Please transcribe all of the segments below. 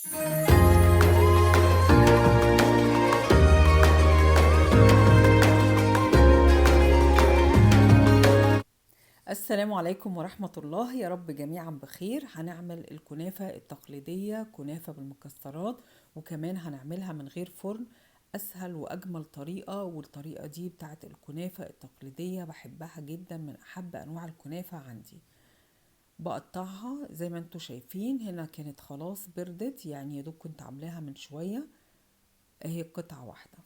السلام عليكم ورحمة الله، يا رب جميعا بخير. هنعمل الكنافة التقليدية، كنافة بالمكسرات، وكمان هنعملها من غير فرن. أسهل وأجمل طريقة، والطريقة دي بتاعت الكنافة التقليدية بحبها جدا، من أحب أنواع الكنافة عندي. بقطعها زي ما انتوا شايفين، هنا كانت خلاص بردت، يعني يدوب كنت عاملاها من شوية، اهي قطعة واحدة.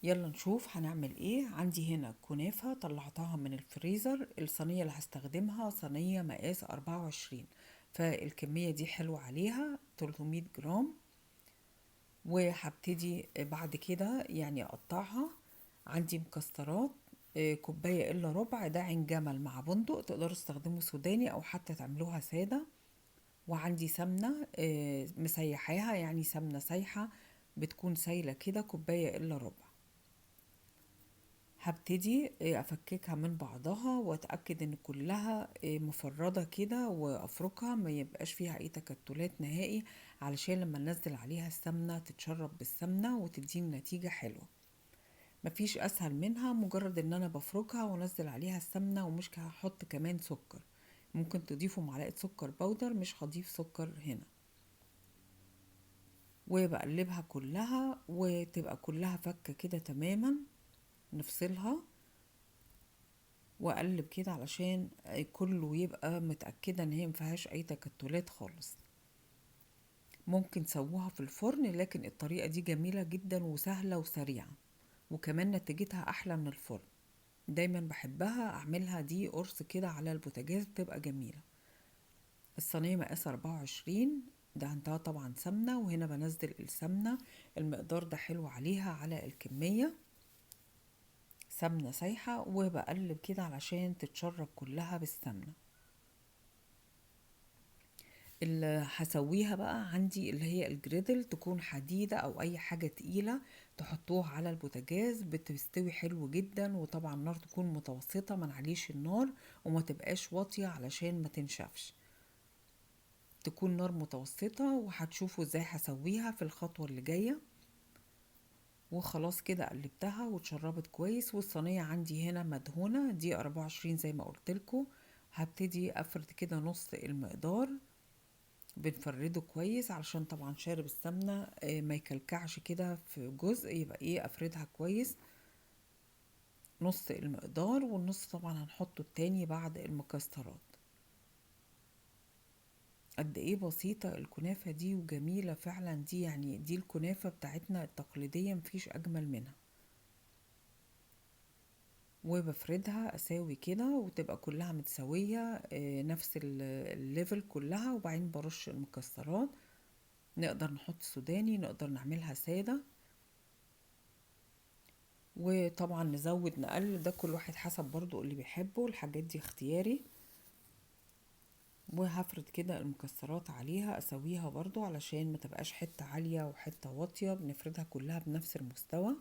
يلا نشوف هنعمل ايه. عندي هنا كنافة طلعتها من الفريزر. الصينية اللي هستخدمها صينية مقاس 24، فالكمية دي حلوة عليها 300 جرام. وهبتدي بعد كده يعني اقطعها. عندي مكسرات كوباية الا ربع، ده عين جمل مع بندق، تقدروا تستخدموا سوداني او حتى تعملوها سادة. وعندي سمنة مسيحاها، يعني سمنة سايحة بتكون سايلة كده، كوباية الا ربع. هبتدي افككها من بعضها واتأكد ان كلها مفردة كده، وافركها ما يبقاش فيها اي تكتلات نهائي، علشان لما ننزل عليها السمنة تتشرب بالسمنة وتديني نتيجة حلوة. مفيش اسهل منها، مجرد ان انا بفركها وانزل عليها السمنة. ومش هحط كمان سكر، ممكن تضيفوا معلقة سكر بودر، مش هضيف سكر هنا. وبقلبها كلها وتبقى كلها فكة كده تماما. نفصلها واقلب كده علشان كله يبقى متأكدة ان هي مفيهاش اي تكتلات خالص. ممكن تسووها في الفرن، لكن الطريقة دي جميلة جدا وسهلة وسريعة، وكمان نتيجتها احلى من الفرن. دايما بحبها اعملها دي قرص كده على البوتاجاز، بتبقى جميلة. الصينية مقاس 24، دهنتها طبعا سمنة، وهنا بنزل السمنة. المقدار ده حلو عليها على الكمية، سمنة سايحة، وبقلب كده علشان تتشرب كلها بالسمنة. اللي هسويها بقى عندي اللي هي الجريدل، تكون حديدة او اي حاجة تقيلة تحطوها على البوتاجاز، بتستوي حلو جدا. وطبعا النار تكون متوسطة، ما نعليش النار وما تبقاش واطية علشان ما تنشفش، تكون نار متوسطة. وهتشوفوا ازاي هسويها في الخطوة اللي جاية. وخلاص كده قلبتها واتشربت كويس. والصينية عندي هنا مدهونة، دي 24 زي ما قلتلكوا. هبتدي افرد كده نص المقدار، بنفرده كويس علشان طبعا شارب السمنة ما يكلكعش كده في جزء، يبقى ايه افردها كويس. نص المقدار، والنص طبعا هنحطه التاني بعد المكسرات. قد ايه بسيطة الكنافة دي وجميلة فعلا، دي يعني دي الكنافة بتاعتنا التقليدية، مفيش اجمل منها. وبفردها اساوي كده وتبقى كلها متساوية نفس الليفل كلها. وبعدين برش المكسرات، نقدر نحط سوداني، نقدر نعملها سادة، وطبعا نزود نقلل، ده كل واحد حسب برضو اللي بيحبه، الحاجات دي اختياري. وهفرد كده المكسرات عليها، اسويها برضو علشان ما تبقاش حتة عالية وحتة واطية، بنفردها كلها بنفس المستوى.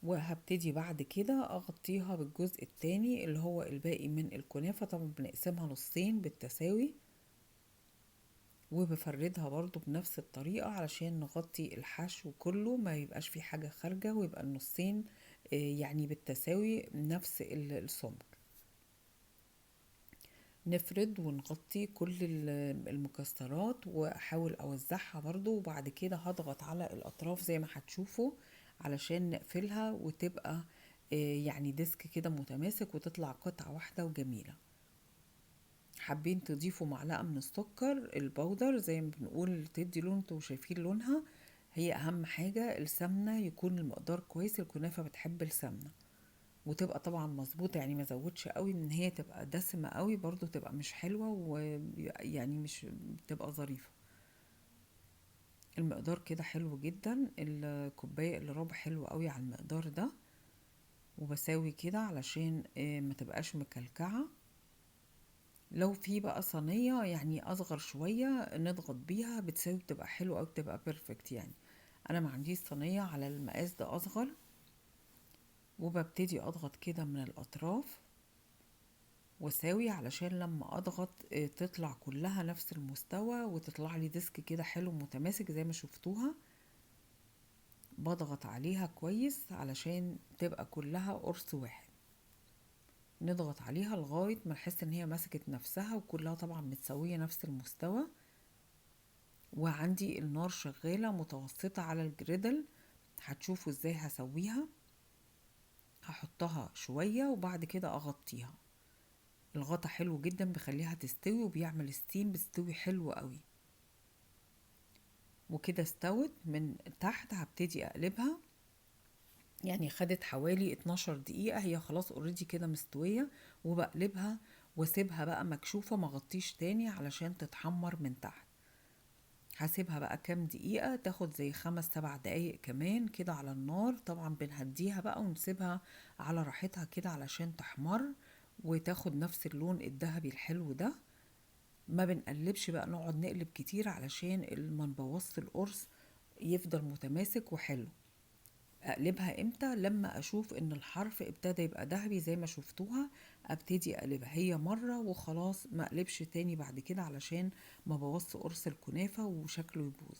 وهبتدي بعد كده اغطيها بالجزء التاني اللي هو الباقي من الكنافة. طبعا بنقسمها نصين بالتساوي، وبفردها برضو بنفس الطريقة علشان نغطي الحشو كله، ما يبقاش فيه حاجة خارجة، ويبقى النصين يعني بالتساوي نفس السمك. نفرد ونغطي كل المكسرات، واحاول اوزعها برضو. وبعد كده هضغط على الاطراف زي ما هتشوفوا علشان نقفلها وتبقى يعني ديسك كده متماسك، وتطلع قطعة واحدة وجميلة. حابين تضيفوا معلقة من السكر البودر زي ما بنقول تدي لون، انتوا شايفين لونها. هي اهم حاجة السمنة يكون المقدار كويس، الكنافة بتحب السمنة، وتبقى طبعا مظبوطة، يعني ما زودش قوي ان هي تبقى دسمة قوي برضو تبقى مش حلوة، ويعني مش بتبقى ظريفة. المقدار كده حلو جدا، الكوباية اللي ربع حلو قوي على المقدار ده. وبساوي كده علشان ما تبقاش مكلكعة. لو في بقى صينية يعني اصغر شوية نضغط بيها بتساوي، بتبقى حلوة او بتبقى بيرفكت يعني. انا ما عنديش صينية على المقاس ده اصغر. وببتدي اضغط كده من الاطراف، واساوي علشان لما اضغط تطلع كلها نفس المستوى وتطلع لي ديسك كده حلو متماسك زي ما شفتوها. بضغط عليها كويس علشان تبقى كلها قرص واحد. نضغط عليها لغاية ما نحس ان هي مسكت نفسها وكلها طبعا متساوية نفس المستوى. وعندي النار شغالة متوسطة على الجريدل. هتشوفوا ازاي هسويها. هحطها شوية وبعد كده اغطيها. الغطا حلو جدا بيخليها تستوي وبيعمل ستيم بتستوي حلو قوي. وكده استوت من تحت. هبتدي اقلبها. يعني خدت حوالي 12 دقيقة هي خلاص اوريدي كده مستوية. وبقلبها واسيبها بقى مكشوفة مغطيش تاني علشان تتحمر من تحت. هسيبها بقى كام دقيقة تاخد زي 5 7 دقايق كمان كده على النار. طبعا بنهديها بقى ونسيبها على راحتها كده علشان تحمر وتاخد نفس اللون الذهبي الحلو ده. ما بنقلبش بقى نقعد نقلب كتير علشان ما نبوظش القرص يفضل متماسك وحلو. اقلبها امتى؟ لما اشوف ان الحرف ابتدى يبقى ذهبي زي ما شفتوها. ابتدي اقلبها هي مرة وخلاص ما اقلبش تاني بعد كده علشان ما بوظش قرص الكنافة وشكله يبوظ.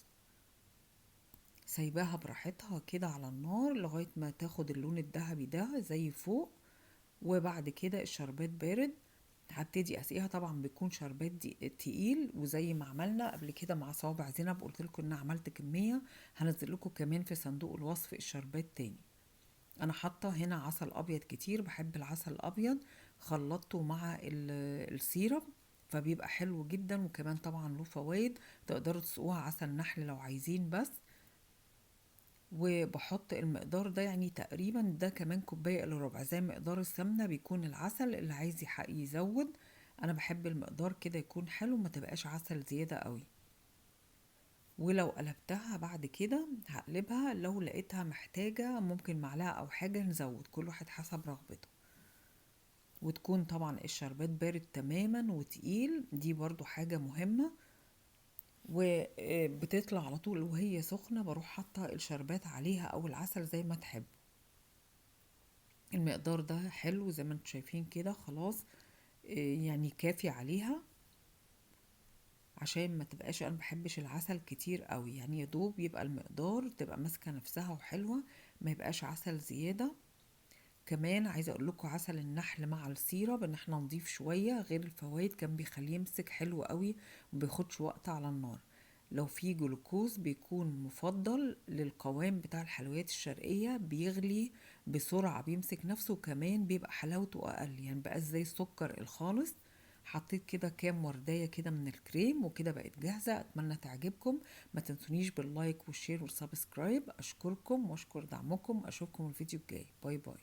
سايباها براحتها كده على النار لغاية ما تاخد اللون الذهبي ده زي فوق. وبعد كده الشربات بارد. هبتدي اسقيها. طبعا بيكون شربات دي تقيل وزي ما عملنا قبل كده مع صوابع زينب قلت لكم ان عملت كميه. هنزل لكم كمان في صندوق الوصف الشربات تاني. انا حاطه هنا عسل ابيض كتير بحب العسل الابيض. خلطته مع السيرب فبيبقى حلو جدا وكمان طبعا له فوائد. تقدروا تسقوها عسل نحل لو عايزين بس. وبحط المقدار ده يعني تقريبا ده كمان كوباية الا ربع زي مقدار السمنة بيكون العسل اللي عايز يزود. انا بحب المقدار كده يكون حلو ما تبقاش عسل زيادة قوي. ولو قلبتها بعد كده هقلبها لو لقيتها محتاجة ممكن معلقة او حاجة نزود كل واحد حسب رغبته. وتكون طبعا الشربات بارد تماما وتقيل دي برضو حاجة مهمة. وبتطلع على طول وهي سخنة بروح حاطة الشربات عليها او العسل زي ما تحب. المقدار ده حلو زي ما انتم شايفين كده خلاص. يعني كافي عليها. عشان ما تبقاش انا بحبش العسل كتير قوي يعني يدوب يبقى المقدار تبقى ماسكة نفسها وحلوة. ما يبقاش عسل زيادة. كمان عايزة اقول لكم عسل النحل مع السيرب ان احنا نضيف شوية غير الفوائد كان بيخليه يمسك حلو قوي ومبياخدش وقت على النار. لو في جلوكوز بيكون مفضل للقوام بتاع الحلويات الشرقية بيغلي بسرعة بيمسك نفسه وكمان بيبقى حلاوته اقل يعني بقى زي السكر الخالص. حطيت كده كام وردية كده من الكريم وكده بقت جاهزة. اتمنى تعجبكم. ما تنسونيش باللايك والشير والسبسكرايب. اشكركم واشكر دعمكم. اشوفكم الفيديو الجاي. باي باي.